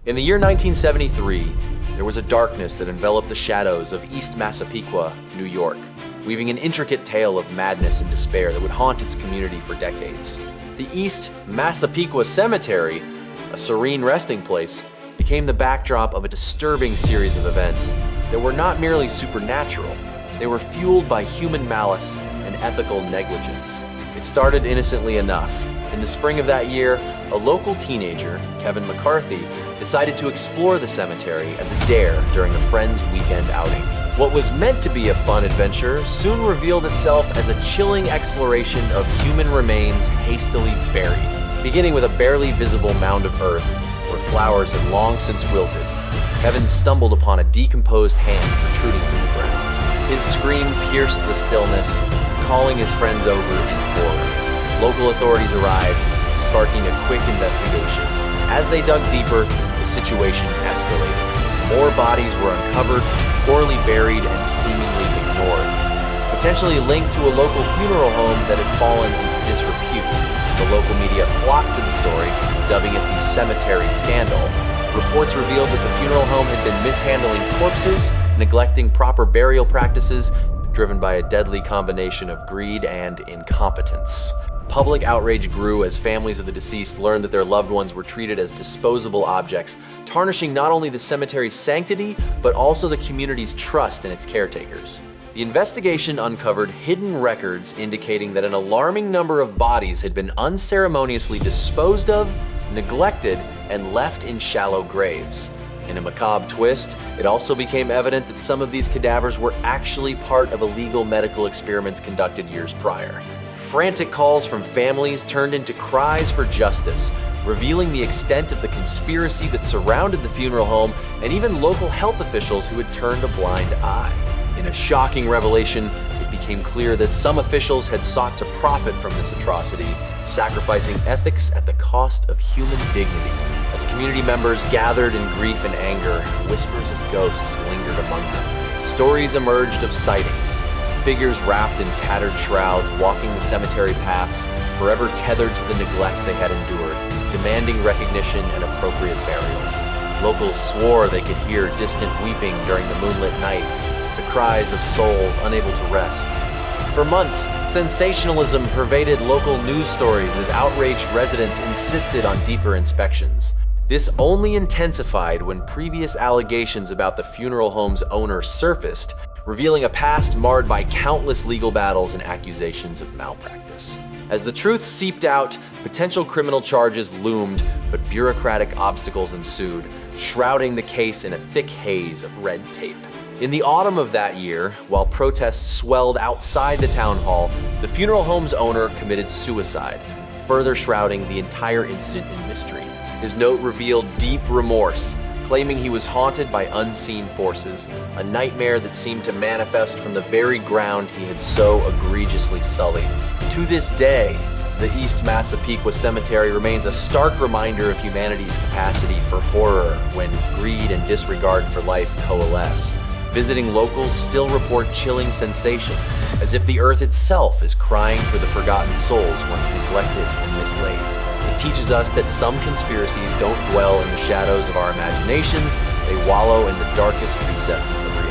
In the year 1973, there was a darkness that enveloped the shadows of East Massapequa, New York, weaving an intricate tale of madness and despair that would haunt its community for decades. The East Massapequa Cemetery, a serene resting place, became the backdrop of a disturbing series of events that were not merely supernatural, they were fueled by human malice and ethical negligence. It started innocently enough. In the spring of that year, a local teenager, Kevin McCarthy, decided to explore the cemetery as a dare during a friend's weekend outing. What was meant to be a fun adventure soon revealed itself as a chilling exploration of human remains hastily buried. Beginning with a barely visible mound of earth where flowers had long since wilted, Kevin stumbled upon a decomposed hand protruding from the ground. His scream pierced the stillness, calling his friends over in horror. Local authorities arrived, sparking a quick investigation. As they dug deeper, the situation escalated. More bodies were uncovered, poorly buried, and seemingly ignored. Potentially linked to a local funeral home that had fallen into disrepute. The local media flocked to the story, dubbing it the cemetery scandal. Reports revealed that the funeral home had been mishandling corpses, neglecting proper burial practices, driven by a deadly combination of greed and incompetence. Public outrage grew as families of the deceased learned that their loved ones were treated as disposable objects, tarnishing not only the cemetery's sanctity, but also the community's trust in its caretakers. The investigation uncovered hidden records indicating that an alarming number of bodies had been unceremoniously disposed of, neglected, and left in shallow graves. In a macabre twist, it also became evident that some of these cadavers were actually part of illegal medical experiments conducted years prior. Frantic calls from families turned into cries for justice, revealing the extent of the conspiracy that surrounded the funeral home and even local health officials who had turned a blind eye. In a shocking revelation, it became clear that some officials had sought to profit from this atrocity, sacrificing ethics at the cost of human dignity. As community members gathered in grief and anger, whispers of ghosts lingered among them. Stories emerged of sightings, figures wrapped in tattered shrouds walking the cemetery paths, forever tethered to the neglect they had endured, demanding recognition and appropriate burials. Locals swore they could hear distant weeping during the moonlit nights, the cries of souls unable to rest. For months, sensationalism pervaded local news stories as outraged residents insisted on deeper inspections. This only intensified when previous allegations about the funeral home's owner surfaced, revealing a past marred by countless legal battles and accusations of malpractice. As the truth seeped out, potential criminal charges loomed, but bureaucratic obstacles ensued, shrouding the case in a thick haze of red tape. In the autumn of that year, while protests swelled outside the town hall, the funeral home's owner committed suicide, further shrouding the entire incident in mystery. His note revealed deep remorse, claiming he was haunted by unseen forces, a nightmare that seemed to manifest from the very ground he had so egregiously sullied. To this day, the East Massapequa Cemetery remains a stark reminder of humanity's capacity for horror when greed and disregard for life coalesce. Visiting locals still report chilling sensations, as if the earth itself is crying for the forgotten souls once neglected and mislaid. It teaches us that some conspiracies don't dwell in the shadows of our imaginations, they wallow in the darkest recesses of reality.